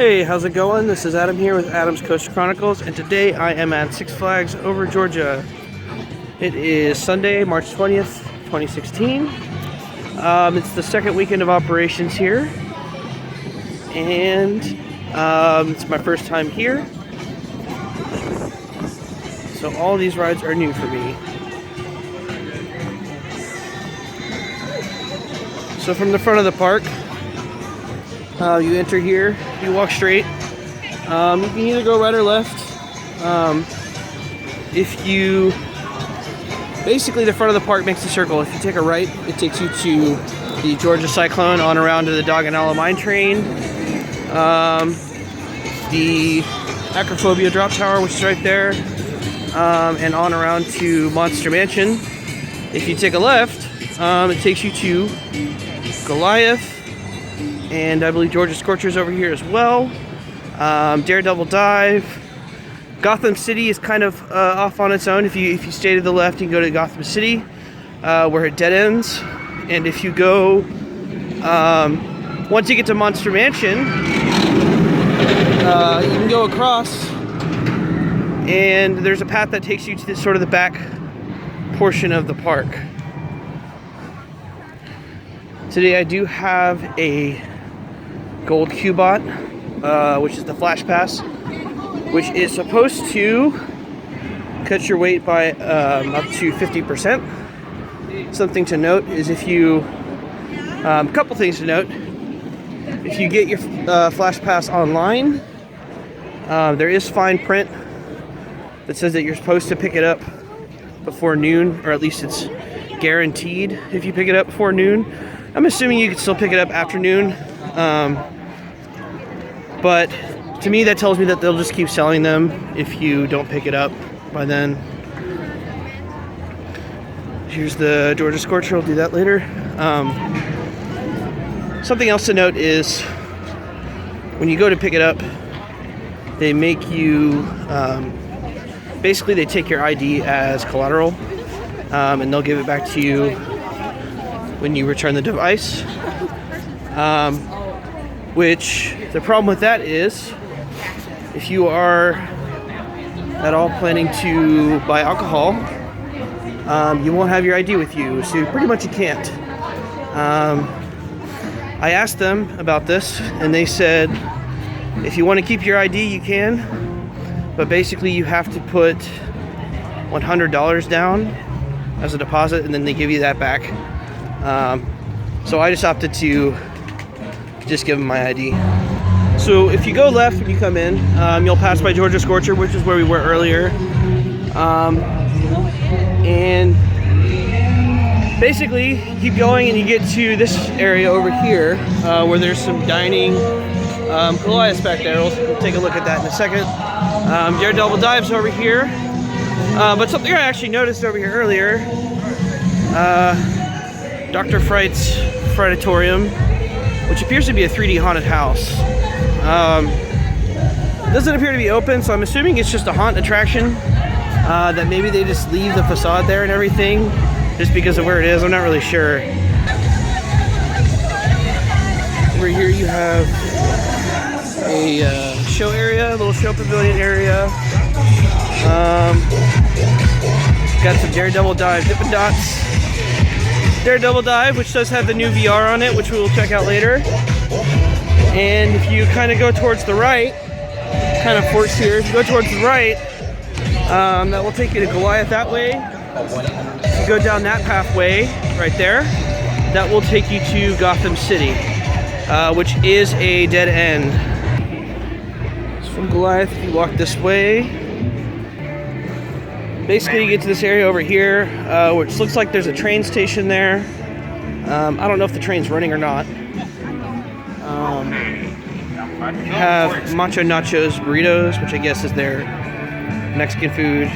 Hey, how's it going? This is Adam here with Adam's Coast Chronicles, and today I am at Six Flags Over Georgia. It is Sunday, March 20th, 2016. It's the second weekend of operations here, and it's my first time here. So all these rides are new for me. So from the front of the park, you enter here, you walk straight. You can either go right or left. Basically the front of the park makes a circle. If you take a right, it takes you to the Georgia Cyclone, on around to the Dardanella Mine Train, the Acrophobia Drop Tower, which is right there, and on around to Monster Mansion. If you take a left, it takes you to Goliath, and I believe Georgia Scorcher's over here as well. Daredevil Dive. Gotham City is kind of off on its own. If you stay to the left, you can go to Gotham City, where it dead ends. And if you go, once you get to Monster Mansion, you can go across, and there's a path that takes you to sort of the back portion of the park. Today I do have a Gold Cubot, which is the Flash Pass, which is supposed to cut your wait by up to 50%. Something to note is if you, couple things to note. If you get your Flash Pass online, there is fine print that says that you're supposed to pick it up before noon, or at least it's guaranteed if you pick it up before noon. I'm assuming you can still pick it up after noon. But to me, that tells me that they'll just keep selling them if you don't pick it up by then. Here's the Georgia Scorcher. I'll do that later. Something else to note is when you go to pick it up, they make you, basically they take your ID as collateral, and they'll give it back to you when you return the device. Which the problem with that is, if you are at all planning to buy alcohol, you won't have your ID with you, so pretty much you can't. I asked them about this, and they said if you want to keep your ID, you can, but basically you have to put $100 down as a deposit, and then they give you that back. So I just opted to just give them my ID. So if you go left when you come in, you'll pass by Georgia Scorcher, which is where we were earlier. And basically, keep going and you get to this area over here, where there's some dining. Goliath's back there. We'll take a look at that in a second. Daredevil Dive's over here. But something I actually noticed over here earlier, Dr. Fright's Frightatorium, which appears to be a 3D haunted house. It doesn't appear to be open, so I'm assuming it's just a haunt attraction, that maybe they just leave the facade there and everything just because of where it is. I'm not really sure. Over here you have a show area, a little show pavilion area. Got some Daredevil Dive Dippin' Dots. Daredevil Dive, which does have the new VR on it, which we will check out later. And if you kind of go towards the right, kind of forks here, if you go towards the right, that will take you to Goliath that way. If you go down that pathway right there, that will take you to Gotham City, which is a dead end. So from Goliath, if you walk this way, basically you get to this area over here, which looks like there's a train station there. I don't know if the train's running or not. You have Macho Nachos Burritos, which I guess is their Mexican food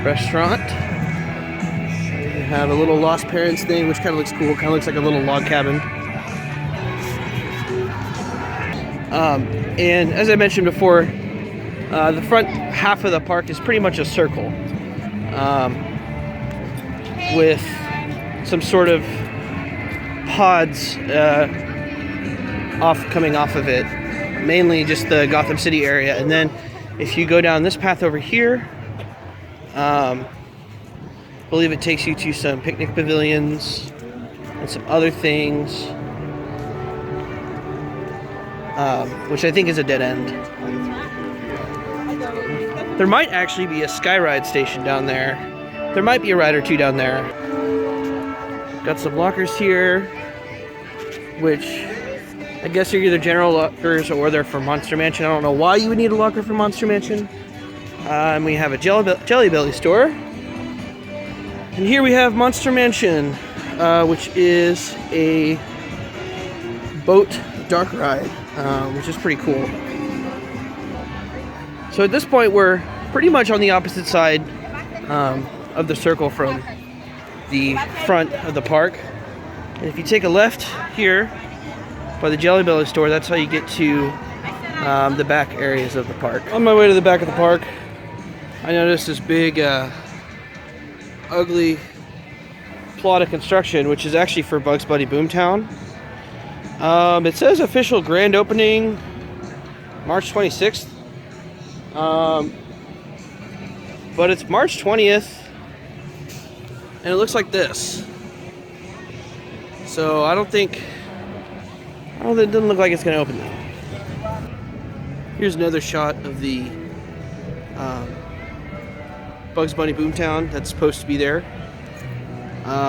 restaurant. You have a little Lost Parents thing, which kind of looks cool. Kind of looks like a little log cabin. And as I mentioned before, the front half of the park is pretty much a circle, with some sort of pods coming off of it. mainly just the Gotham City area. And then if you go down this path over here, I believe it takes you to some picnic pavilions and some other things, which I think is a dead end. There might actually be a Skyride station down there. There might be a ride or two down there. Got some lockers here, which I guess are either general lockers or they're for Monster Mansion. I don't know why you would need a locker for Monster Mansion. And we have a Jelly Belly store. And here we have Monster Mansion, which is a boat dark ride, which is pretty cool. So at this point, we're pretty much on the opposite side of the circle from the front of the park. And if you take a left here by the Jelly Belly store, that's how you get to the back areas of the park. On my way to the back of the park, I noticed this big, ugly plot of construction, which is actually for Bugs Bunny Boomtown. It says official grand opening March 26th. But it's March 20th, and it looks like this. So it doesn't look like it's going to open though. Here's another shot of the Bugs Bunny Boomtown that's supposed to be there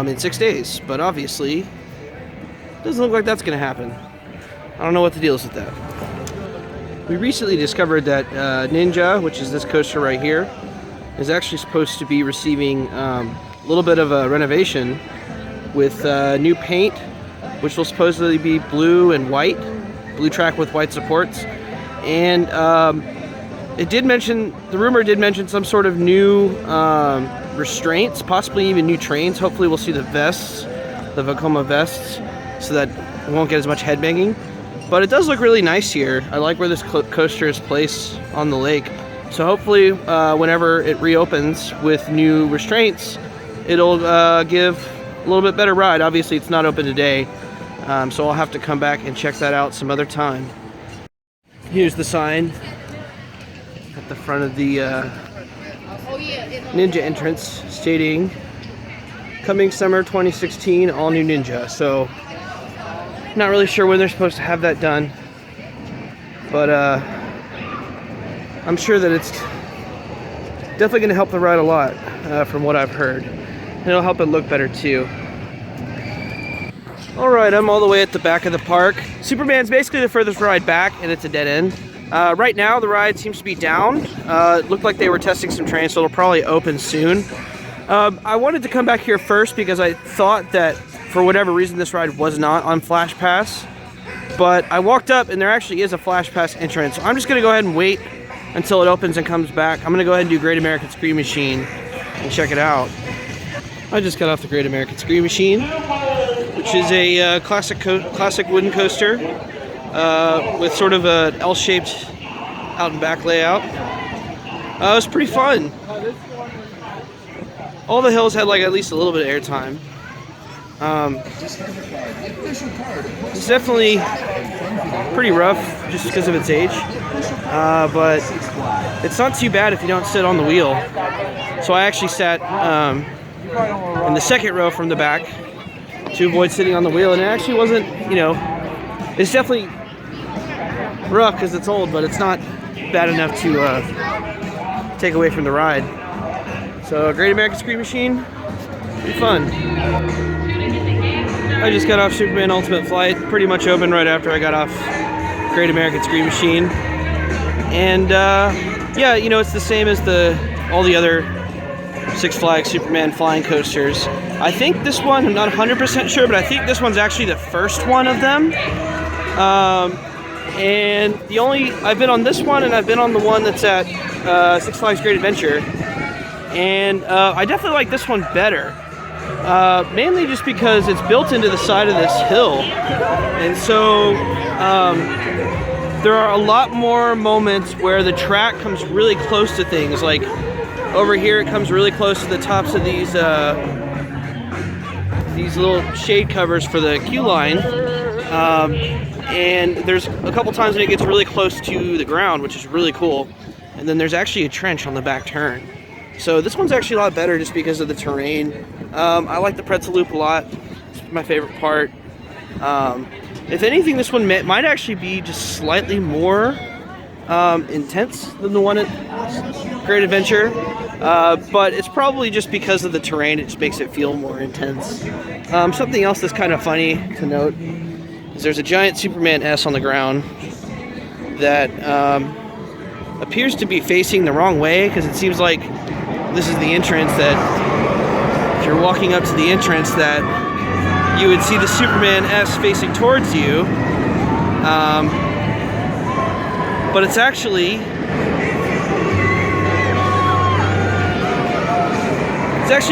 in 6 days, but obviously doesn't look like that's going to happen. I don't know what the deal is with that. We recently discovered that Ninja, which is this coaster right here, is actually supposed to be receiving a little bit of a renovation with new paint, which will supposedly be blue and white, blue track with white supports. And the rumor did mention some sort of new restraints, possibly even new trains. Hopefully we'll see the vests, the Vekoma vests, so that we won't get as much headbanging. But it does look really nice here. I like where this coaster is placed on the lake. So hopefully whenever it reopens with new restraints, it'll give a little bit better ride. Obviously it's not open today, so I'll have to come back and check that out some other time. Here's the sign at the front of the Ninja entrance stating coming summer 2016 all new Ninja. So not really sure when they're supposed to have that done, but I'm sure that it's definitely going to help the ride a lot from what I've heard, and it'll help it look better too. Alright, I'm all the way at the back of the park. Superman's basically the furthest ride back, and it's a dead end. Right now the ride seems to be down. It looked like they were testing some trains, so it'll probably open soon. I wanted to come back here first because I thought that for whatever reason this ride was not on Flash Pass, but I walked up and there actually is a Flash Pass entrance. So I'm just going to go ahead and wait until it opens and comes back. I'm going to go ahead and do Great American Scream Machine and check it out. I just got off the Great American Scream Machine, which is a classic wooden coaster with sort of a L-shaped out and back layout. It was pretty fun. All the hills had like at least a little bit of airtime. It's definitely pretty rough just because of its age, but it's not too bad if you don't sit on the wheel. So I actually sat in the second row from the back to avoid sitting on the wheel, and it actually wasn't, it's definitely rough because it's old, but it's not bad enough to take away from the ride. So Great American Scream Machine, pretty fun. I just got off Superman Ultimate Flight, pretty much open right after I got off Great American Scream Machine. And yeah, it's the same as all the other Six Flags Superman flying coasters. I think this one, I'm not 100% sure, but I think this one's actually the first one of them. And I've been on this one, and I've been on the one that's at Six Flags Great Adventure. And I definitely like this one better. Mainly just because it's built into the side of this hill. And so there are a lot more moments where the track comes really close to things. Like over here, it comes really close to the tops of these little shade covers for the queue line. and there's a couple times when it gets really close to the ground, which is really cool. And then there's actually a trench on the back turn. So this one's actually a lot better just because of the terrain. I like the pretzel loop a lot. It's my favorite part. If anything, this one might actually be just slightly more intense than the one at Great Adventure. But it's probably just because of the terrain, it just makes it feel more intense. Something else that's kind of funny to note is there's a giant Superman S on the ground that appears to be facing the wrong way, because it seems like this is the entrance, that if you're walking up to the entrance that you would see the Superman S facing towards you. But it's actually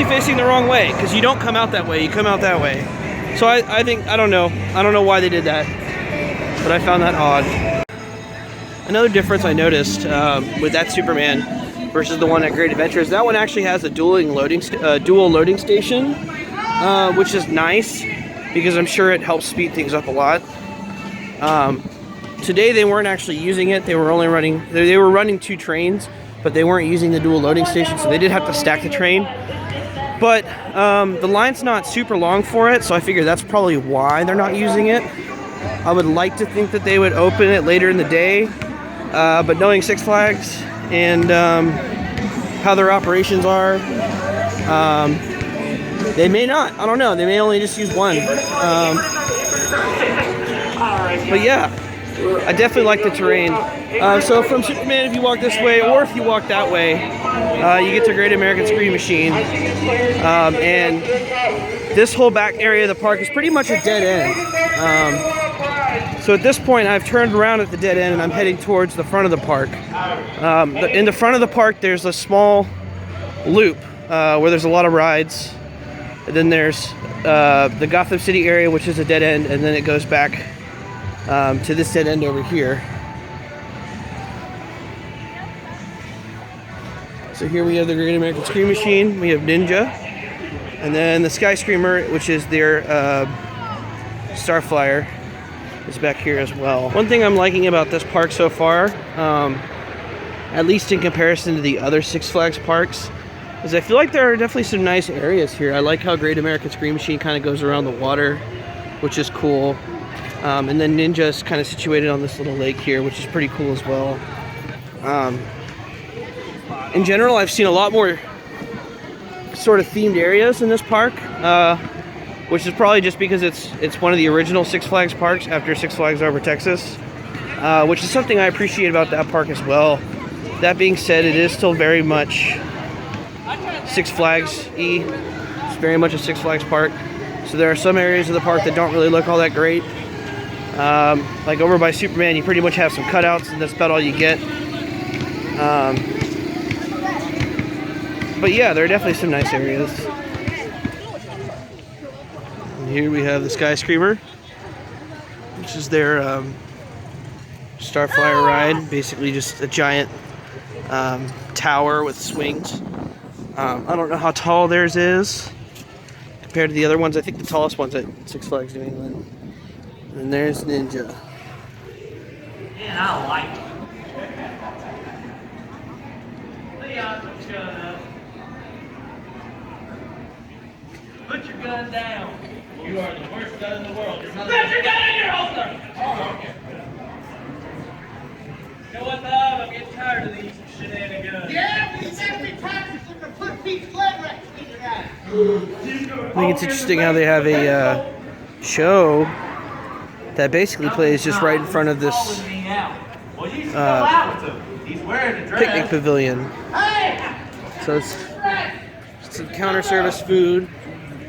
facing the wrong way, because you don't come out that way, you come out that way. So I don't know why they did that, but I found that odd. Another difference I noticed with that Superman versus the one at Great Adventure is that one actually has a dual loading station, which is nice because I'm sure it helps speed things up a lot. Today they weren't actually using it. They were running 2 trains, but they weren't using the dual loading station, so they did have to stack the train. But the line's not super long for it, so I figure that's probably why they're not using it. I would like to think that they would open it later in the day, but knowing Six Flags and how their operations are, they may not. I don't know. They may only just use one. But yeah, I definitely like the terrain. So from Superman, if you walk this way or if you walk that way, you get to Great American Screen Machine. And this whole back area of the park is pretty much a dead end. So at this point, I've turned around at the dead end and I'm heading towards the front of the park. In the front of the park, there's a small loop where there's a lot of rides. And then there's the Gotham City area, which is a dead end, and then it goes back to this dead end over here. So here we have the Great American Screen Machine, we have Ninja, and then the Sky Screamer, which is their Starflyer, is back here as well. One thing I'm liking about this park so far, at least in comparison to the other Six Flags parks, is I feel like there are definitely some nice areas here. I like how Great American Screen Machine kind of goes around the water, which is cool. And then Ninja is kind of situated on this little lake here, which is pretty cool as well. In general, I've seen a lot more sort of themed areas in this park, which is probably just because it's one of the original Six Flags parks after Six Flags Over Texas, which is something I appreciate about that park as well. That being said, it is still very much Six Flags-y. It's very much a Six Flags park. So there are some areas of the park that don't really look all that great. Like over by Superman, you pretty much have some cutouts, and that's about all you get. But yeah, there are definitely some nice areas. And here we have the Sky Screamer, which is their Starflyer ride. Basically just a giant tower with swings. I don't know how tall theirs is compared to the other ones. I think the tallest one's at Six Flags New England. And there's Ninja. Man, I like it. Put your gun down. You are the worst gun in the world. Put your gun in your holster! You know what, Bob? I'm getting tired of these shenanigans. Yeah, we better be practicing to put Pete's leg right in your eye. I think it's interesting how they have a show that basically plays just right in front of this picnic pavilion. So it's some counter service food,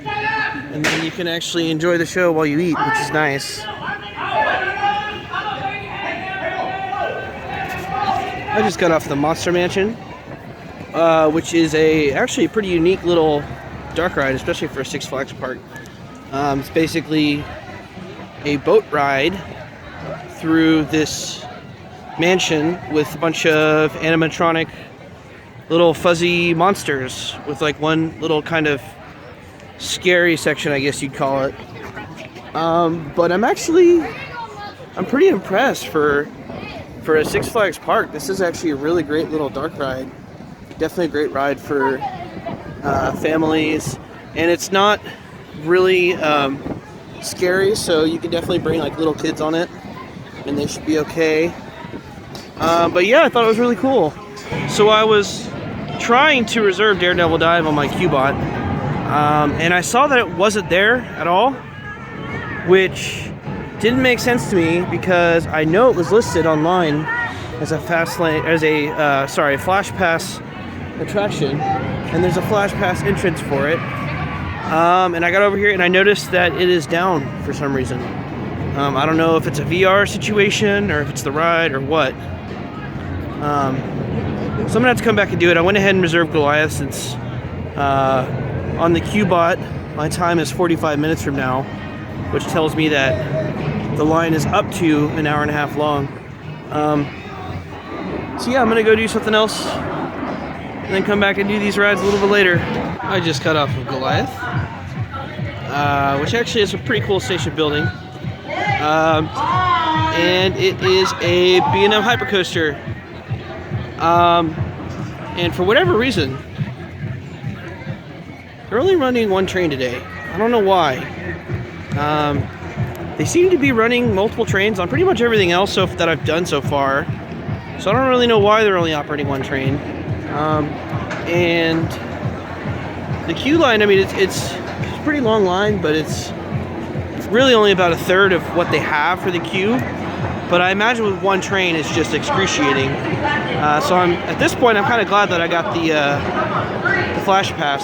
and then you can actually enjoy the show while you eat, which is nice. I just got off the Monster Mansion, which is actually a pretty unique little dark ride, especially for a Six Flags park. It's basically a boat ride through this mansion with a bunch of animatronic little fuzzy monsters with like one little kind of scary section, I guess you'd call it. But I'm I'm pretty impressed for a Six Flags park. This is actually a really great little dark ride. Definitely a great ride for families, and it's not really scary, so you can definitely bring like little kids on it, and they should be okay. But yeah, I thought it was really cool. So I was trying to reserve Daredevil Dive on my Cubot, and I saw that it wasn't there at all, which didn't make sense to me because I know it was listed online as a fast lane, as a Flash Pass attraction, and there's a Flash Pass entrance for it. And I got over here and I noticed that it is down for some reason. I don't know if it's a VR situation or if it's the ride or what. So I'm gonna have to come back and do it. I went ahead and reserved Goliath since on the Cubot my time is 45 minutes from now, which tells me that the line is up to an hour and a half long. So yeah, I'm gonna go do something else and then come back and do these rides a little bit later. I just got off of Goliath, which actually is a pretty cool station building. And it is a B&M Hypercoaster. And for whatever reason, they're only running one train today. I don't know why. They seem to be running multiple trains on pretty much everything else that I've done so far. So I don't really know why they're only operating one train. And the queue line, I mean, it's a pretty long line, but it's really only about a third of what they have for the queue. But I imagine with one train, it's just excruciating. So at this point, I'm kind of glad that I got the Flash Pass.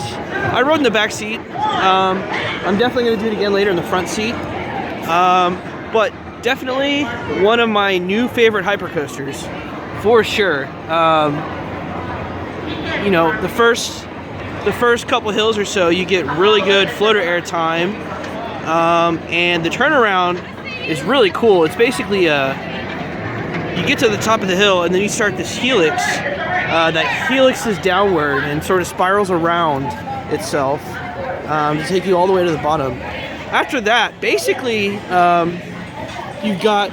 I rode in the back seat. I'm definitely going to do it again later in the front seat. But definitely one of my new favorite hypercoasters, for sure. You know, the first couple hills or so, you get really good floater air time, and the turnaround is really cool. It's basically you get to the top of the hill and then you start this helix that helixes downward and sort of spirals around itself to take you all the way to the bottom. After that, basically you've got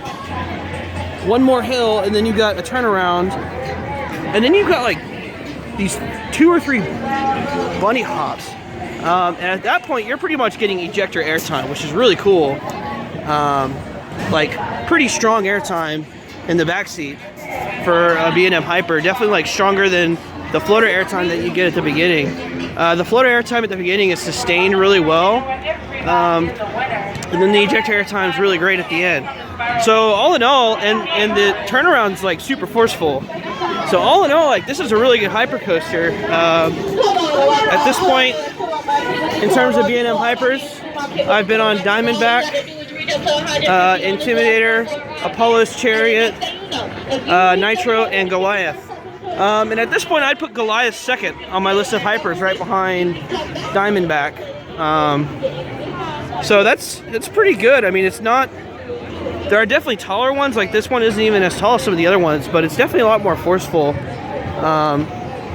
one more hill and then you've got a turnaround, and then you've got like these 2 or 3 bunny hops, and at that point you're pretty much getting ejector airtime, which is really cool. Like pretty strong airtime in the back seat for a B&M Hyper. Definitely like stronger than the floater airtime that you get at the beginning. The floater airtime at the beginning is sustained really well, and then the ejector airtime is really great at the end. So all in all, and the turnaround's like super forceful. So all in all, like this is a really good hypercoaster. At this point, in terms of B&M Hypers, I've been on Diamondback, Intimidator, Apollo's Chariot, Nitro, and Goliath. And at this point, I'd put Goliath second on my list of hypers, right behind Diamondback. So that's pretty good. I mean, it's not. There are definitely taller ones. Like this one isn't even as tall as some of the other ones, but it's definitely a lot more forceful.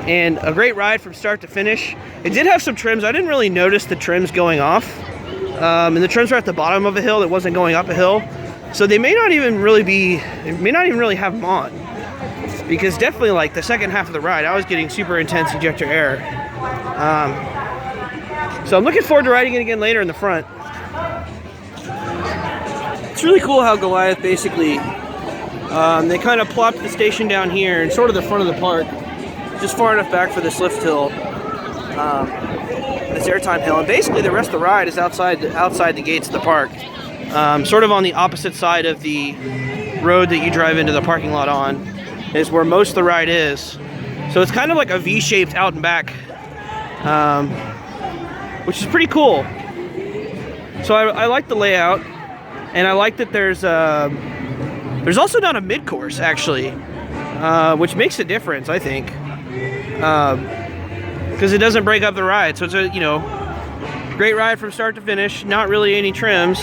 And a great ride from start to finish. It did have some trims. I didn't really notice the trims going off. And the trims were at the bottom of a hill. It wasn't going up a hill. So they may not even really have them on. Because definitely like the second half of the ride, I was getting super intense ejector air. So I'm looking forward to riding it again later in the front. It's really cool how Goliath basically, they kind of plopped the station down here in sort of the front of the park, just far enough back for this lift hill, this airtime hill, and basically the rest of the ride is outside the gates of the park, sort of on the opposite side of the road that you drive into the parking lot on, is where most of the ride is. So it's kind of like a V-shaped out and back, which is pretty cool. So I like the layout. And I like that there's also not a mid-course, actually, which makes a difference, I think, because it doesn't break up the ride. So it's a, great ride from start to finish, not really any trims,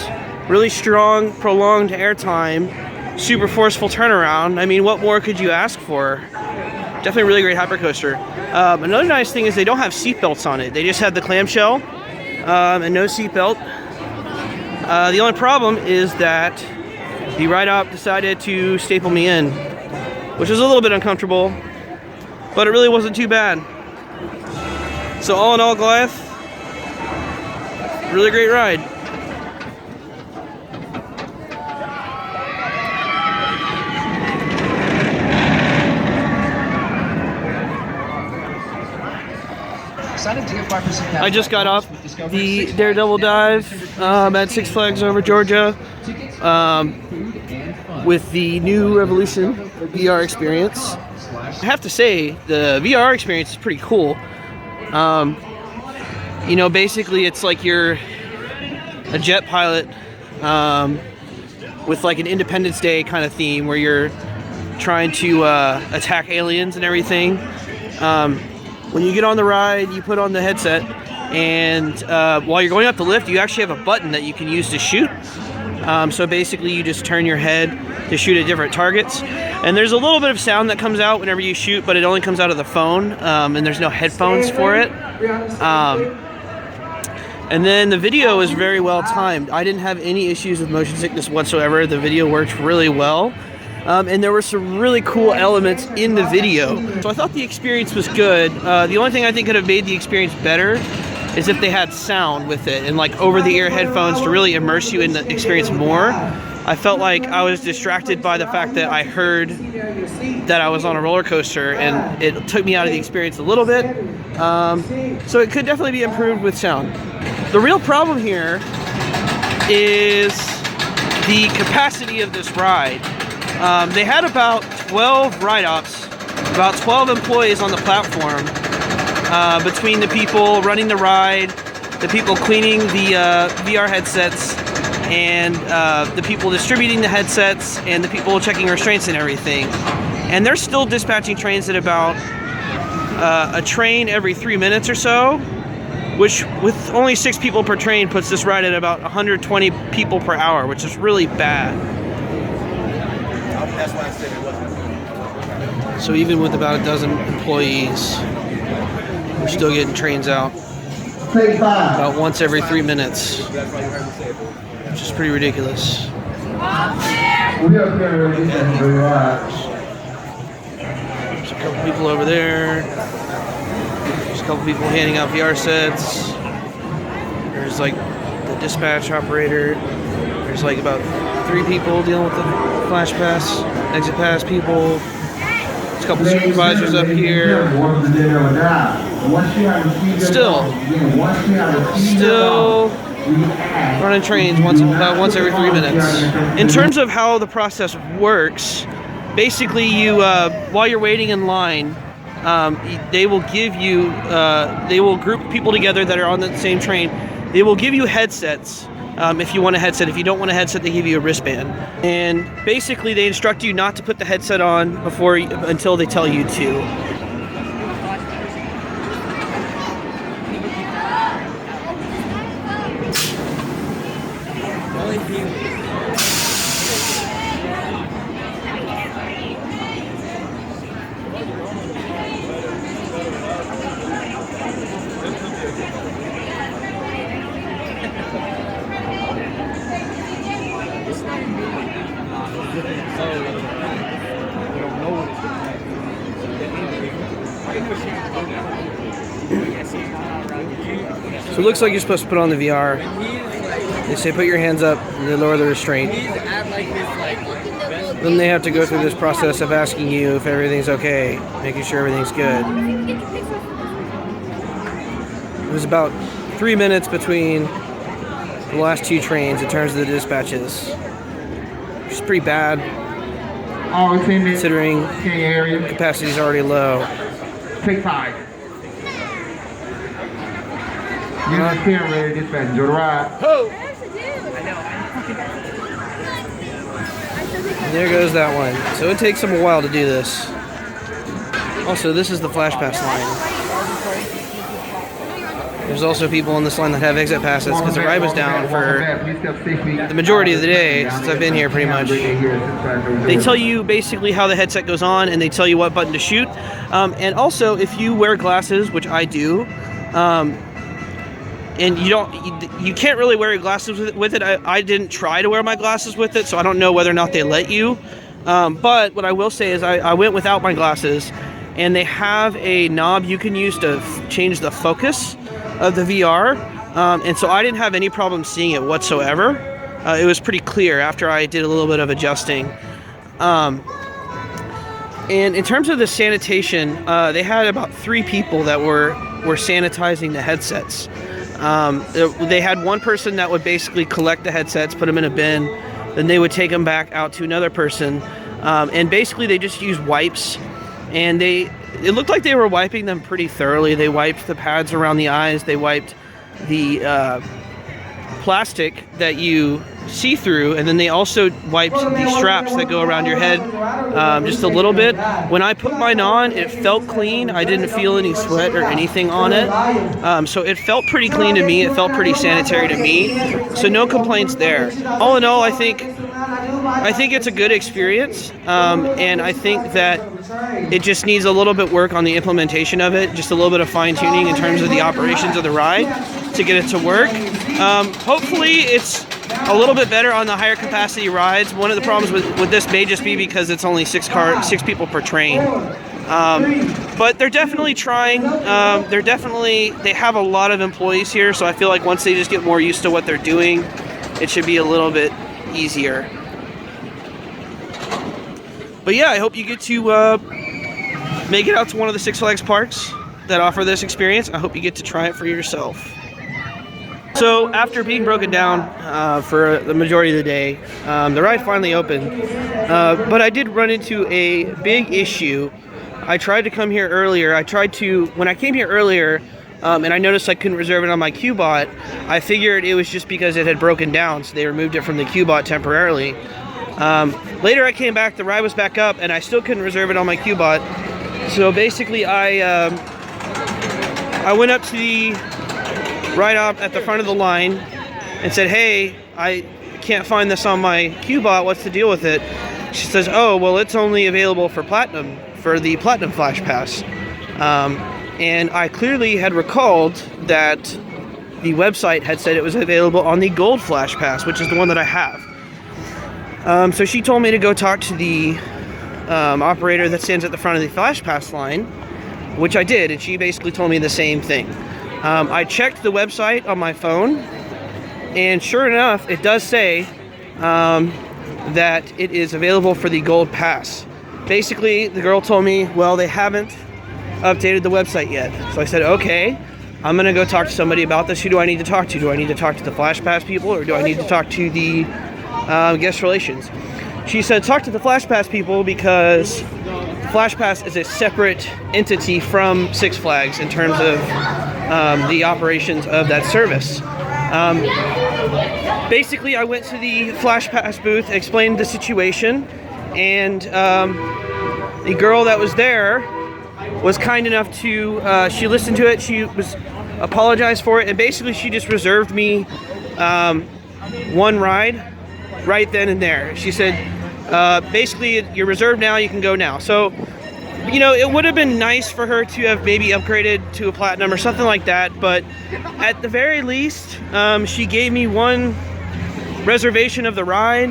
really strong, prolonged airtime, super forceful turnaround. I mean, what more could you ask for? Definitely a really great hypercoaster. Another nice thing is they don't have seat belts on it. They just have the clamshell and no seat belt. The only problem is that the ride op decided to staple me in, which was a little bit uncomfortable, but it really wasn't too bad. So all in all, Goliath, really great ride. I just got off the Daredevil dive at Six Flags over Georgia with the new Revolution VR experience. I have to say, the VR experience is pretty cool. You know, basically it's like you're a jet pilot with like an Independence Day kind of theme where you're trying to attack aliens and everything. When you get on the ride, you put on the headset, and while you're going up the lift, you actually have a button that you can use to shoot. So basically, you just turn your head to shoot at different targets. And there's a little bit of sound that comes out whenever you shoot, but it only comes out of the phone, and there's no headphones for it. And then the video is very well timed. I didn't have any issues with motion sickness whatsoever. The video worked really well. And there were some really cool elements in the video. So I thought the experience was good. The only thing I think could have made the experience better is if they had sound with it and like over-the-ear headphones to really immerse you in the experience more. I felt like I was distracted by the fact that I heard that I was on a roller coaster, and it took me out of the experience a little bit. So it could definitely be improved with sound. The real problem here is the capacity of this ride. They had about 12 ride-ops, about 12 employees on the platform, between the people running the ride, the people cleaning the VR headsets, and the people distributing the headsets, and the people checking restraints and everything. And they're still dispatching trains at about a train every 3 minutes or so, which with only 6 people per train puts this ride at about 120 people per hour, which is really bad. That's why I said it wasn't. So even with about a dozen employees, we're still getting trains out about once every 3 minutes, which is pretty ridiculous. There's a couple people over there. There's a couple people handing out VR sets. There's like the dispatch operator. There's like about 3 people dealing with the flash pass, exit pass people. There's a couple supervisors up here. Still running trains about once every 3 minutes. In terms of how the process works, basically you, while you're waiting in line, they will give you, they will group people together that are on the same train. They will give you headsets. If you want a headset. If you don't want a headset, they give you a wristband. And basically, they instruct you not to put the headset on until they tell you to. So it looks like you're supposed to put on the VR. They say put your hands up and they lower the restraint. Then they have to go through this process of asking you if everything's okay, making sure everything's good. It was about 3 minutes between the last 2 trains in terms of the dispatches, which is pretty bad considering capacity is already low. Take 5. Use the camera ready to dispatch. Enjoy the ride. And there goes that one. So it takes them a while to do this. Also, this is the Flash Pass line. There's also people on this line that have exit passes because the ride was down for the majority of the day since I've been here pretty much. They tell you basically how the headset goes on and they tell you what button to shoot. And also, if you wear glasses, which I do, and you can't really wear your glasses with it. I didn't try to wear my glasses with it, so I don't know whether or not they let you. But what I will say is I went without my glasses, and they have a knob you can use to change the focus of the VR, and so I didn't have any problem seeing it whatsoever. It was pretty clear after I did a little bit of adjusting. And in terms of the sanitation, they had about 3 people that were sanitizing the headsets. They had one person that would basically collect the headsets, put them in a bin, then they would take them back out to another person, and basically they just used wipes, and it looked like they were wiping them pretty thoroughly. They wiped the pads around the eyes, they wiped the plastic that you see through, and then they also wiped the straps that go around your head just a little bit. When I put mine on, it felt clean. I didn't feel any sweat or anything on it, so it felt pretty clean to me. It felt pretty sanitary to me, so no complaints there. All in all, I think it's a good experience, and I think that it just needs a little bit work on the implementation of it, just a little bit of fine-tuning in terms of the operations of the ride to get it to work. Hopefully it's a little bit better on the higher capacity rides. One of the problems with this may just be because it's only 6 people per train. But they're definitely trying. They have a lot of employees here, so I feel like once they just get more used to what they're doing, it should be a little bit easier. But yeah, I hope you get to make it out to one of the Six Flags parks that offer this experience. I hope you get to try it for yourself. So after being broken down for the majority of the day, the ride finally opened. But I did run into a big issue. I tried to come here earlier. When I came here earlier, and I noticed I couldn't reserve it on my Qbot, I figured it was just because it had broken down, so they removed it from the Qbot temporarily. Later I came back, the ride was back up, and I still couldn't reserve it on my Qbot. So basically I went up to the ride op at the front of the line and said, hey, I can't find this on my Qbot, what's the deal with it? She says, oh, well, it's only available for Platinum, for the Platinum Flash Pass. And I clearly had recalled that the website had said it was available on the Gold Flash Pass, which is the one that I have. So she told me to go talk to the operator that stands at the front of the Flash Pass line, which I did, and she basically told me the same thing. I checked the website on my phone, and sure enough, it does say that it is available for the Gold Pass. Basically, the girl told me, well, they haven't updated the website yet. So I said, okay, I'm gonna go talk to somebody about this. Who do I need to talk to? Do I need to talk to the Flash Pass people, or do I need to talk to the guest relations? She said, talk to the Flash Pass people, because Flash Pass is a separate entity from Six Flags in terms of the operations of that service. Basically, I went to the Flash Pass booth, explained the situation, and the girl that was there was kind enough to, she listened to it, she was apologized for it, and basically she just reserved me one ride right then and there. She said, basically, you're reserved now, you can go now. So, you know, it would have been nice for her to have maybe upgraded to a Platinum or something like that, but at the very least, she gave me one reservation of the ride.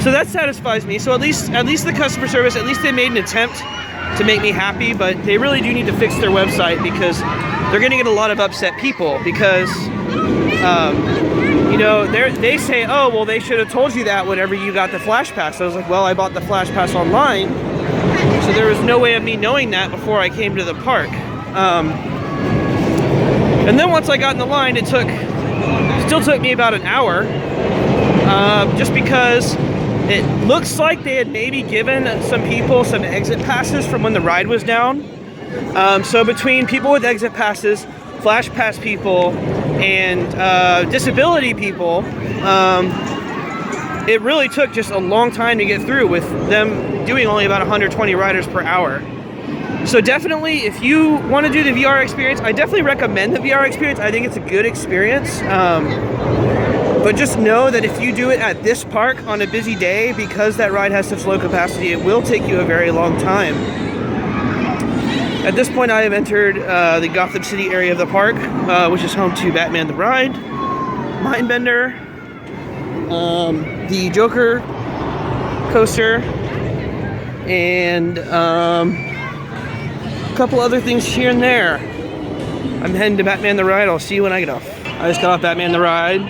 So that satisfies me. So at least the customer service, at least they made an attempt to make me happy, but they really do need to fix their website, because they're going to get a lot of upset people, because you know, they say, oh, well, they should have told you that whenever you got the Flash Pass. I was like, well, I bought the Flash Pass online, so there was no way of me knowing that before I came to the park. And then once I got in the line, it still took me about an hour, just because it looks like they had maybe given some people some exit passes from when the ride was down. So between people with exit passes, Flash Pass people, and disability people, it really took just a long time to get through, with them doing only about 120 riders per hour. So definitely, if you want to do the VR experience, I definitely recommend the VR experience. I think it's a good experience. But just know that if you do it at this park on a busy day, because that ride has such low capacity, it will take you a very long time. At this point, I have entered the Gotham City area of the park, which is home to Batman the Ride, Mindbender, the Joker coaster, and a couple other things here and there. I'm heading to Batman the Ride. I'll see you when I get off. I just got off Batman the Ride,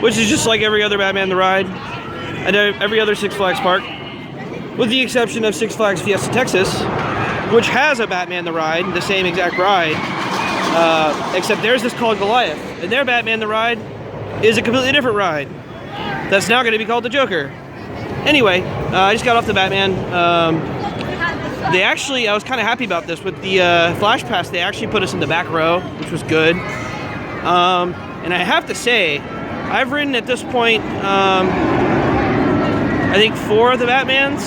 which is just like every other Batman the Ride and every other Six Flags park, with the exception of Six Flags Fiesta Texas, which has a Batman the Ride, the same exact ride, except theirs is called Goliath, and their Batman the Ride is a completely different ride that's now going to be called the Joker. Anyway, I just got off the Batman. I was kind of happy about this. With the Flash Pass, they actually put us in the back row, which was good. And I have to say, I've ridden at this point, I think 4 of the Batmans.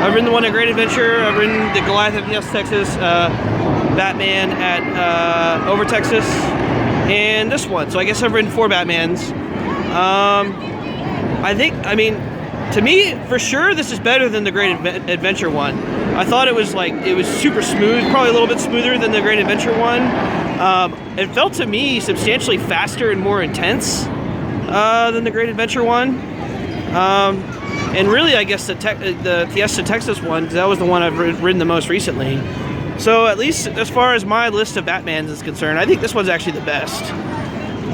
I've ridden the one at Great Adventure, I've ridden the Goliath at Fiesta Texas, Batman at Over Texas, and this one. So I guess I've ridden 4 Batmans. To me, for sure, this is better than the Great Adventure one. I thought it was super smooth, probably a little bit smoother than the Great Adventure one. It felt to me substantially faster and more intense than the Great Adventure one. And really, I guess the Fiesta Texas one, because that was the one I've ridden the most recently. So at least as far as my list of Batmans is concerned, I think this one's actually the best.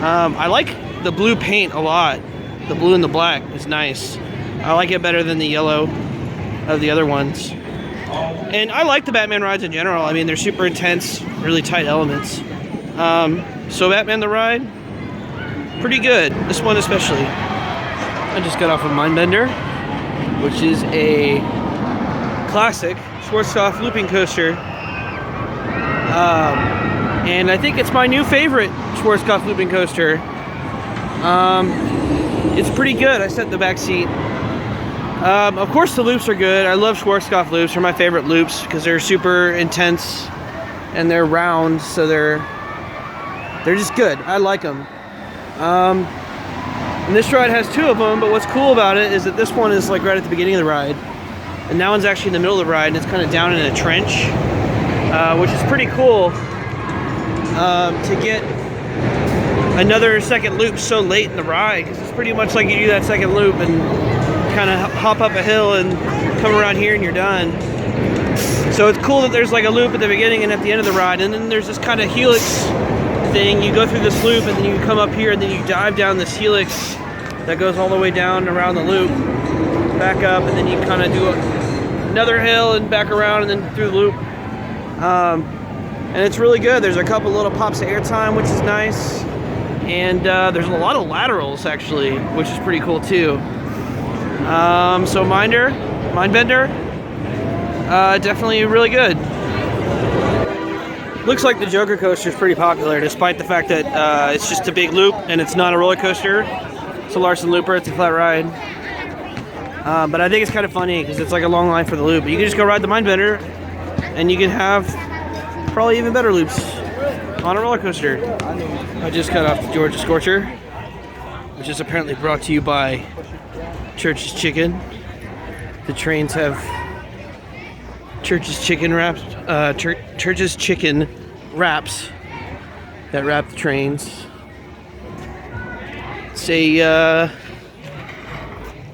I like the blue paint a lot. The blue and the black is nice. I like it better than the yellow of the other ones. And I like the Batman rides in general. I mean, they're super intense, really tight elements. So Batman the Ride, pretty good. This one especially. I just got off of Mindbender, which is a classic Schwarzkopf looping coaster. And I think it's my new favorite Schwarzkopf looping coaster. It's pretty good. I sat in the back seat. Of course the loops are good. I love Schwarzkopf loops. They're my favorite loops because they're super intense and they're round, so they're just good. I like them. And this ride has 2 of them, but what's cool about it is that this one is like right at the beginning of the ride, and that one's actually in the middle of the ride, and it's kind of down in a trench, which is pretty cool to get another second loop so late in the ride, because it's pretty much like you do that second loop and kind of hop up a hill and come around here and you're done. So it's cool that there's like a loop at the beginning and at the end of the ride, and then there's this kind of helix thing. You go through this loop and then you come up here and then you dive down this helix that goes all the way down around the loop, back up, and then you kind of do another hill and back around and then through the loop. And it's really good. There's a couple little pops of airtime, which is nice, and there's a lot of laterals actually, which is pretty cool too. So Mindbender, definitely really good. Looks like the Joker coaster is pretty popular, despite the fact that it's just a big loop and it's not a roller coaster. It's a Larson Looper, it's a flat ride. But I think it's kind of funny because it's like a long line for the loop. But you can just go ride the Mindbender and you can have probably even better loops on a roller coaster. I just got off the Georgia Scorcher, which is apparently brought to you by Church's Chicken. The trains have Church's Chicken wraps, Church's Chicken wraps that wrap the trains. It's a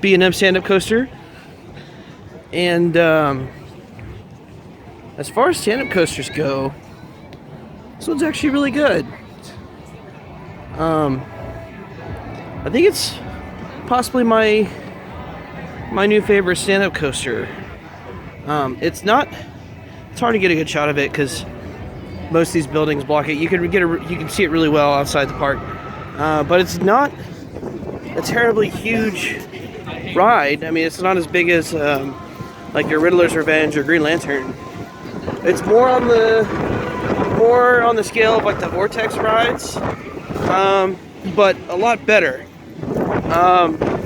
B&M stand-up coaster, and as far as stand-up coasters go, this one's actually really good. I think it's possibly my new favorite stand-up coaster. It's hard to get a good shot of it because most of these buildings block it. You can see it really well outside the park, but it's not a terribly huge ride. I mean, it's not as big as like your Riddler's Revenge or Green Lantern. It's more on the scale of like the Vortex rides, but a lot better.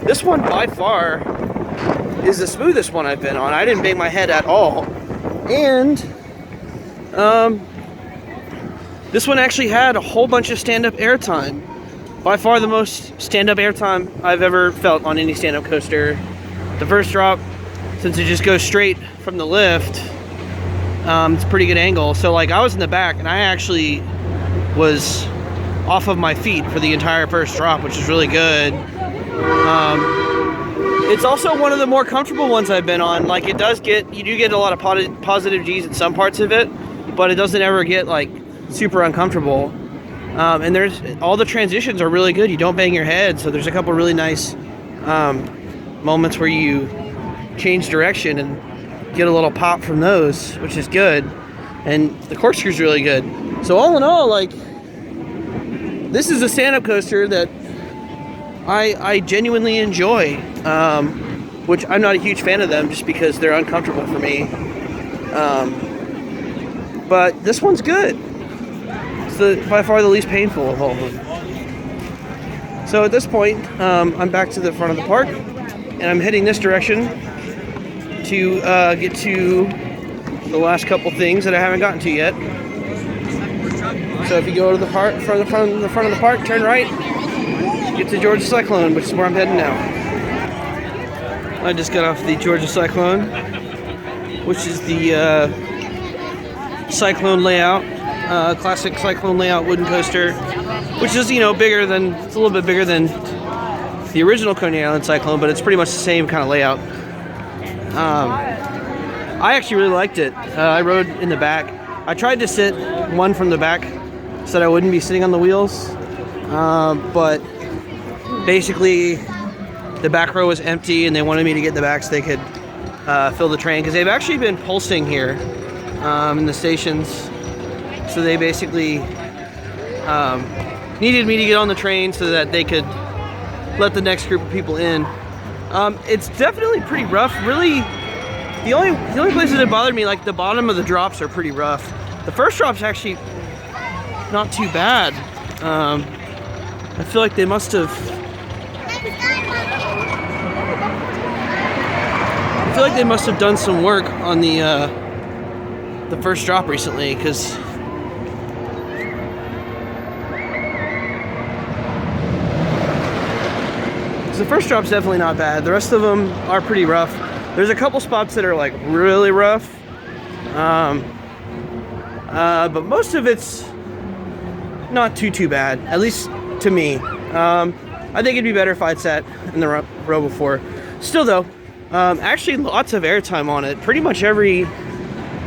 This one by far is the smoothest one I've been on. I didn't bang my head at all, and this one actually had a whole bunch of stand-up airtime. By far the most stand-up airtime I've ever felt on any stand-up coaster. The first drop, since it just goes straight from the lift, It's a pretty good angle. So like I was in the back and I actually was off of my feet for the entire first drop, which is really good. It's also one of the more comfortable ones I've been on. Like you do get a lot of positive G's in some parts of it, but it doesn't ever get like super uncomfortable. And there's all the transitions are really good. You don't bang your head, so there's a couple really nice moments where you change direction and get a little pop from those, which is good. And the corkscrew's really good. So all in all, like, this is a stand-up coaster that I genuinely enjoy, which I'm not a huge fan of them just because they're uncomfortable for me. But this one's good. It's by far the least painful of all of them. So at this point, I'm back to the front of the park, and I'm heading this direction to get to the last couple things that I haven't gotten to yet. So if you go to the front of the park, turn right, get to Georgia Cyclone, which is where I'm heading now. I just got off the Georgia Cyclone, which is the Cyclone layout, classic Cyclone layout wooden coaster, which is, you know, it's a little bit bigger than the original Coney Island Cyclone, but it's pretty much the same kind of layout. I actually really liked it. I rode in the back. I tried to sit one from the back so that I wouldn't be sitting on the wheels, but basically the back row was empty and they wanted me to get in the back so they could fill the train, because they've actually been pulsing here in the stations. So they basically needed me to get on the train so that they could let the next group of people in. It's definitely pretty rough. Really, the only places that bothered me, like the bottom of the drops are pretty rough. The first drop's actually not too bad. I feel like they must have done some work on the first drop recently, because the first drop's definitely not bad. The rest of them are pretty rough. There's a couple spots that are like really rough, but most of it's not too bad, at least to me. I think it'd be better if I'd sat in the row before. Still though, actually lots of airtime on it. Pretty much every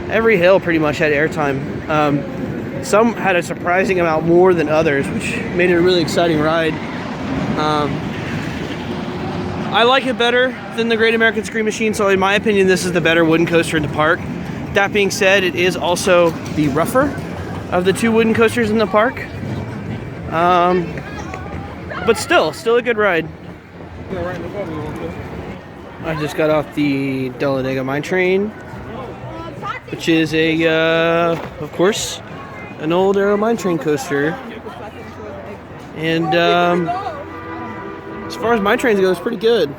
hill pretty much had airtime. Some had a surprising amount more than others, which made it a really exciting ride. I like it better than the Great American Scream Machine, so in my opinion, this is the better wooden coaster in the park. That being said, it is also the rougher of the two wooden coasters in the park. But still a good ride. I just got off the Talladega Mine Train, which is of course, an old Arrow Mine Train coaster. And as far as mine trains go, it's pretty good.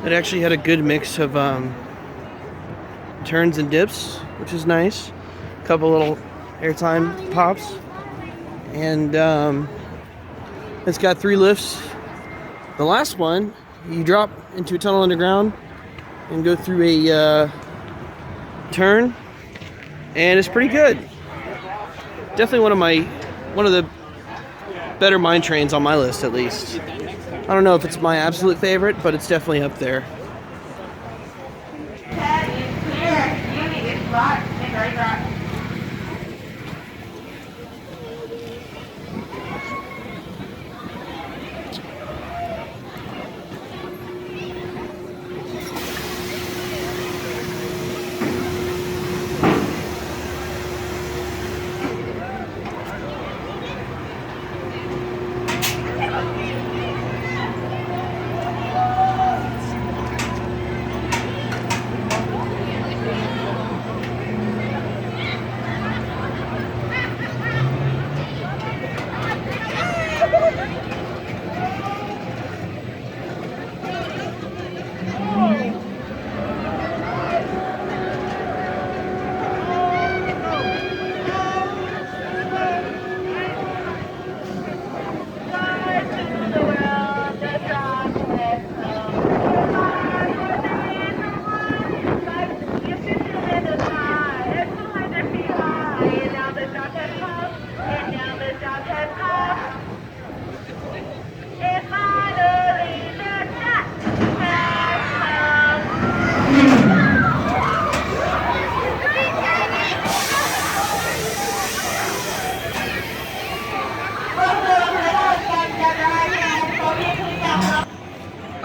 It actually had a good mix of turns and dips, which is nice. A couple little airtime pops. And it's got 3 lifts. The last one, you drop into a tunnel underground and go through a turn, and it's pretty good. Definitely one of the better mine trains on my list, at least. I don't know if it's my absolute favorite, but it's definitely up there.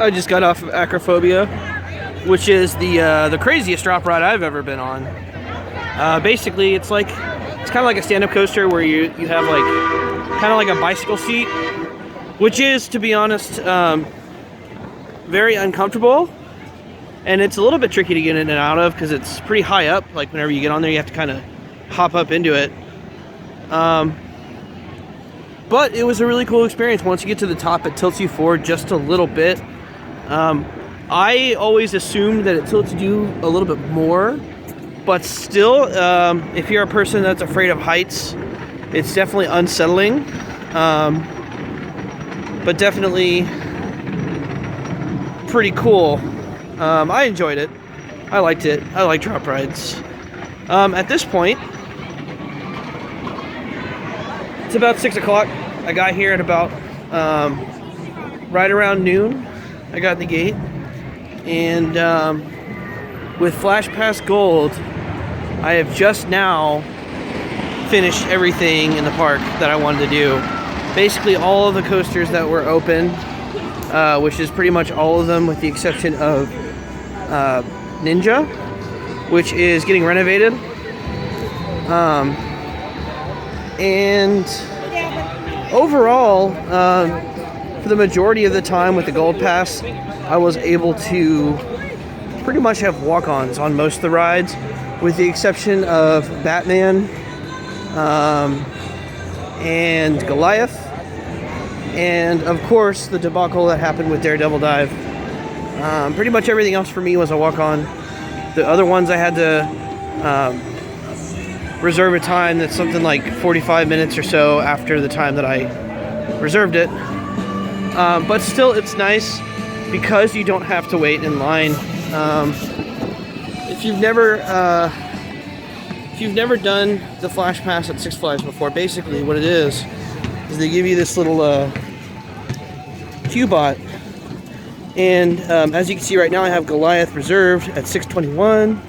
I just got off of Acrophobia, which is the craziest drop ride I've ever been on. Basically, it's kind of like a stand-up coaster where you have kind of like a bicycle seat, which is, to be honest, very uncomfortable, and it's a little bit tricky to get in and out of because it's pretty high up. Like whenever you get on there, you have to kind of hop up into it. But it was a really cool experience. Once you get to the top, it tilts you forward just a little bit. I always assumed that it tilted you a little bit more, but still, if you're a person that's afraid of heights, it's definitely unsettling, but definitely pretty cool. I enjoyed it. I liked it. I like drop rides. At this point, it's about 6 o'clock. I got here at about right around noon. I got in the gate, and with Flash Pass Gold, I have just now finished everything in the park that I wanted to do. Basically all of the coasters that were open, which is pretty much all of them with the exception of Ninja, which is getting renovated. And overall, for the majority of the time with the Gold Pass, I was able to pretty much have walk-ons on most of the rides, with the exception of Batman and Goliath, and of course the debacle that happened with Daredevil Dive. Pretty much everything else for me was a walk-on. The other ones I had to reserve a time that's something like 45 minutes or so after the time that I reserved it. But still, it's nice because you don't have to wait in line. If you've never done the Flash Pass at Six Flags before, basically what it is they give you this little Q-Bot, and as you can see right now, I have Goliath reserved at 621,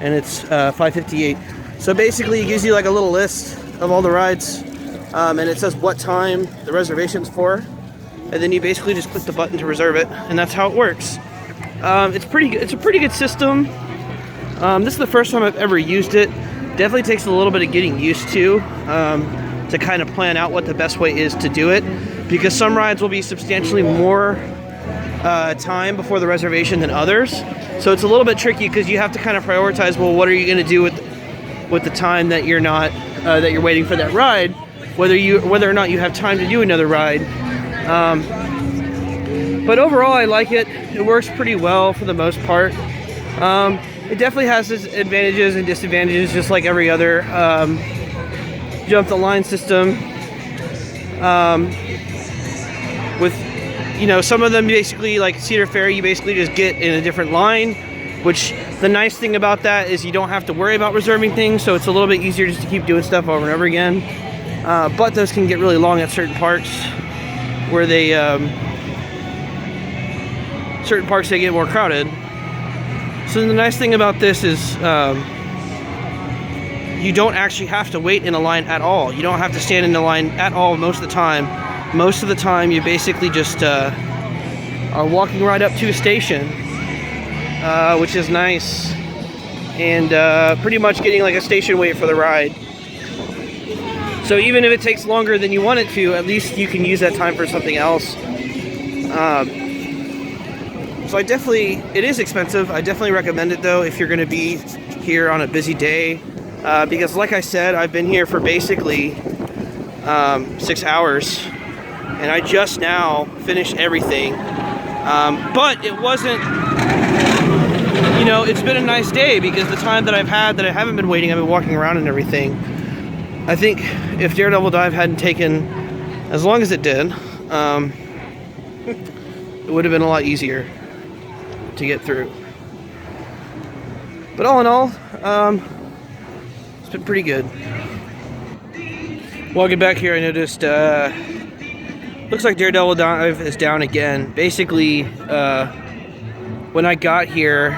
and it's 558. So basically, it gives you like a little list of all the rides, and it says what time the reservation's for. And then you basically just click the button to reserve it, and that's how it works. It's pretty good. It's a pretty good system. This is the first time I've ever used it. Definitely takes a little bit of getting used to kind of plan out what the best way is to do it, because some rides will be substantially more time before the reservation than others. So it's a little bit tricky because you have to kind of prioritize. Well, what are you going to do with the time that you're not that you're waiting for that ride? Whether or not you have time to do another ride. But overall, I like it. It works pretty well for the most part. It definitely has its advantages and disadvantages, just like every other jump the line system. With, some of them basically, like Cedar Fair, you basically just get in a different line, which the nice thing about that is you don't have to worry about reserving things, so it's a little bit easier just to keep doing stuff over and over again. But those can get really long at certain parks, where they certain parks they get more crowded. So the nice thing about this is you don't actually have to wait in a line at all. You don't have to stand in a line at all most of the time. Most of the time you basically just are walking right up to a station, which is nice, and pretty much getting like a station wait for the ride. So even if it takes longer than you want it to, at least you can use that time for something else. So it is expensive. I definitely recommend it though if you're going to be here on a busy day, because like I said, I've been here for basically 6 hours, and I just now finished everything. But it wasn't, it's been a nice day because the time that I've had that I haven't been waiting, I've been walking around and everything. I think if Daredevil Dive hadn't taken as long as it did, it would have been a lot easier to get through. But all in all, it's been pretty good. Walking back here, I noticed, looks like Daredevil Dive is down again. Basically, when I got here,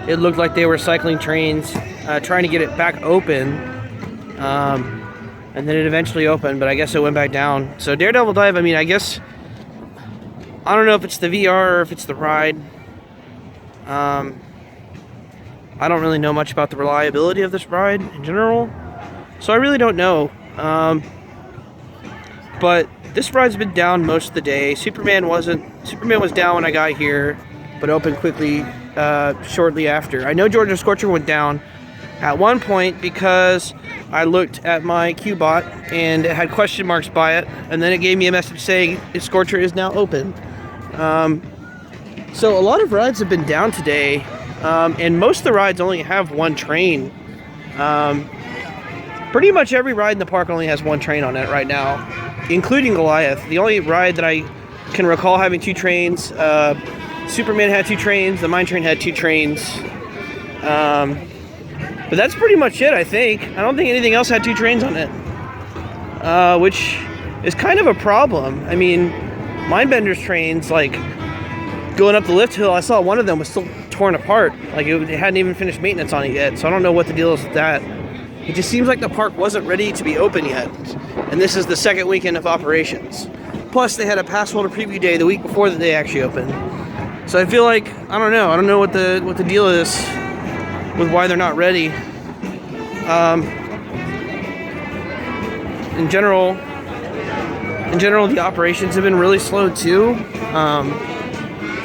it looked like they were cycling trains, trying to get it back open. And then it eventually opened, but I guess it went back down. So Daredevil Dive, I mean, I guess, I don't know if it's the VR or if it's the ride. I don't really know much about the reliability of this ride in general, so I really don't know. But this ride's been down most of the day. Superman was down when I got here, but opened quickly shortly after. I know Georgia Scorcher went down at one point because I looked at my Qbot and it had question marks by it, and then it gave me a message saying Scorcher is now open. So a lot of rides have been down today, and most of the rides only have one train. Pretty much every ride in the park only has one train on it right now, including Goliath. The only ride that I can recall having two trains, Superman had two trains, the Mine Train had two trains. But that's pretty much it, I think. I don't think anything else had two trains on it, which is kind of a problem. I mean, Mindbender's trains, like, going up the lift hill, I saw one of them was still torn apart. Like, it hadn't even finished maintenance on it yet, so I don't know what the deal is with that. It just seems like the park wasn't ready to be open yet, and this is the second weekend of operations. Plus, they had a pass holder preview day the week before that they actually opened. So I feel like, I don't know what the deal is with why they're not ready. In general, the operations have been really slow too.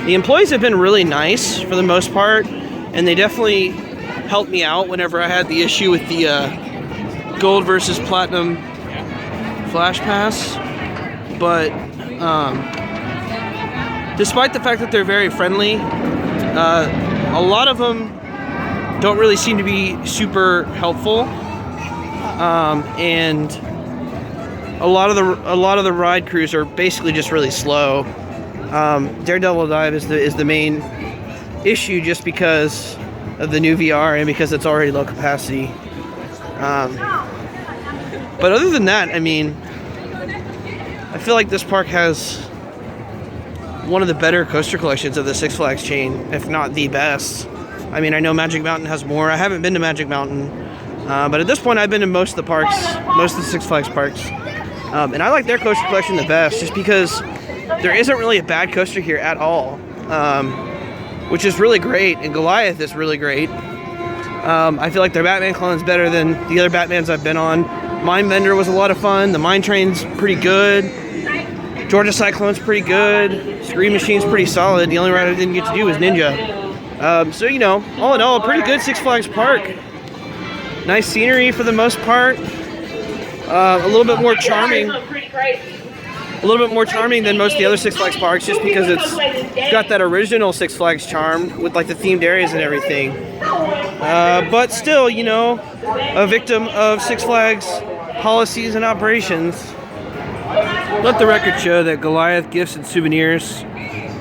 The employees have been really nice for the most part, and they definitely helped me out whenever I had the issue with the gold versus platinum flash pass. But despite the fact that they're very friendly, a lot of them don't really seem to be super helpful, and a lot of the ride crews are basically just really slow. Daredevil Dive is the main issue, just because of the new VR and because it's already low capacity. But other than that, I mean, I feel like this park has one of the better coaster collections of the Six Flags chain, if not the best. I mean, I know Magic Mountain has more. I haven't been to Magic Mountain, but at this point I've been to most of the parks, most of the Six Flags parks. And I like their coaster collection the best, just because there isn't really a bad coaster here at all, which is really great, and Goliath is really great. I feel like their Batman clone's better than the other Batmans I've been on. Mindbender was a lot of fun. The Mine Train's pretty good. Georgia Cyclone's pretty good. Scream Machine's pretty solid. The only ride I didn't get to do was Ninja. So, you know, all in all, a pretty good Six Flags park. Nice scenery for the most part. A little bit more charming. A little bit more charming than most of the other Six Flags parks, just because it's got that original Six Flags charm with like the themed areas and everything. But still, you know, a victim of Six Flags policies and operations. Let the record show that Goliath Gifts and Souvenirs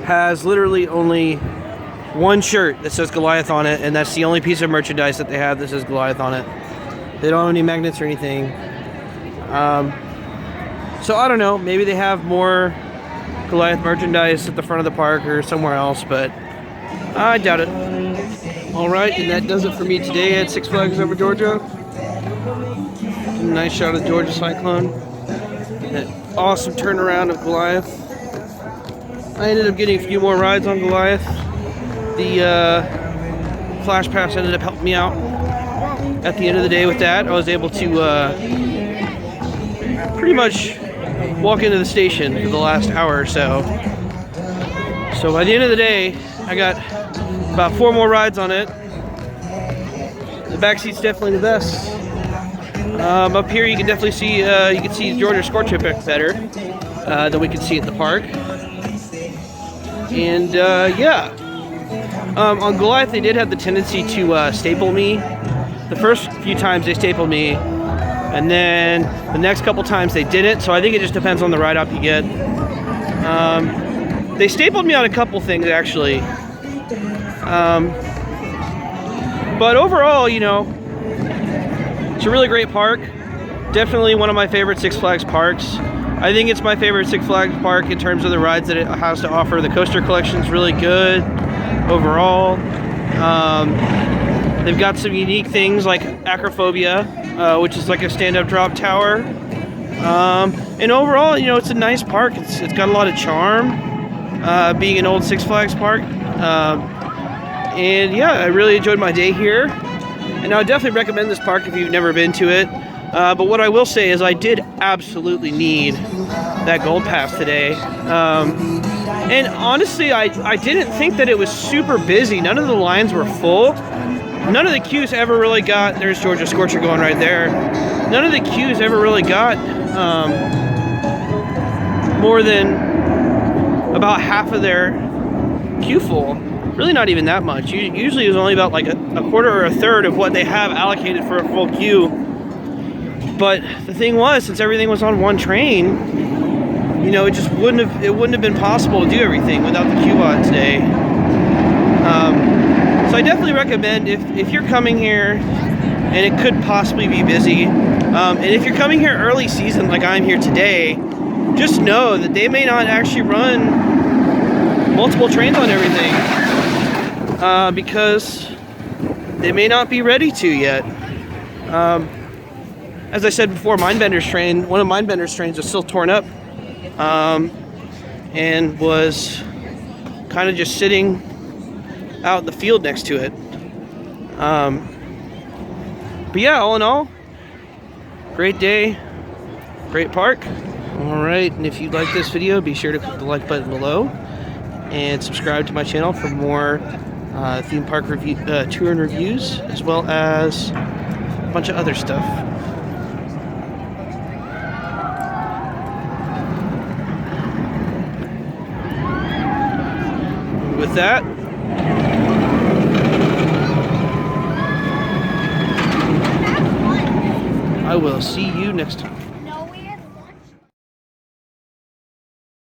has literally only one shirt that says Goliath on it, and that's the only piece of merchandise that they have that says Goliath on it. They don't have any magnets or anything. So I don't know, maybe they have more Goliath merchandise at the front of the park or somewhere else, but I doubt it. Alright, and that does it for me today at Six Flags Over Georgia. Nice shot of Georgia Cyclone. That awesome turnaround of Goliath. I ended up getting a few more rides on Goliath. The Flash Pass ended up helping me out at the end of the day with that. I was able to pretty much walk into the station for the last hour or so. So by the end of the day, I got about 4 more rides on it. The back seat's definitely the best. Up here you can definitely see Georgia Scorcher better than we can see at the park. And yeah, on Goliath they did have the tendency to staple me. The first few times they stapled me, and then the next couple times they didn't, so I think it just depends on the ride up you get. They stapled me on a couple things actually. But overall, you know, it's a really great park. Definitely one of my favorite Six Flags parks. I think it's my favorite Six Flags park in terms of the rides that it has to offer. The coaster collection is really good overall. They've got some unique things like Acrophobia, which is like a stand-up drop tower. And overall, you know, it's a nice park. It's got a lot of charm, being an old Six Flags park. And yeah, I really enjoyed my day here. And I would definitely recommend this park if you've never been to it. But what I will say is I did absolutely need that Gold Pass today. And honestly, I didn't think that it was super busy. None of the lines were full. None of the queues ever really got, there's Georgia Scorcher going right there. None of the queues ever really got more than about half of their queue full. Really not even that much. Usually it's only about like a quarter or a third of what they have allocated for a full queue. But the thing was, since everything was on one train, you know, it wouldn't have been possible to do everything without the Q-Bot today. So I definitely recommend if you're coming here, and it could possibly be busy, and if you're coming here early season like I'm here today, just know that they may not actually run multiple trains on everything, because they may not be ready to yet. As I said before, Mindbender's train, one of Mindbender's trains was still torn up, and was kind of just sitting out in the field next to it. But yeah, all in all, great day, great park. All right, and if you like this video, be sure to click the like button below and subscribe to my channel for more theme park review, tour and reviews, as well as a bunch of other stuff. With that, I will see you next time.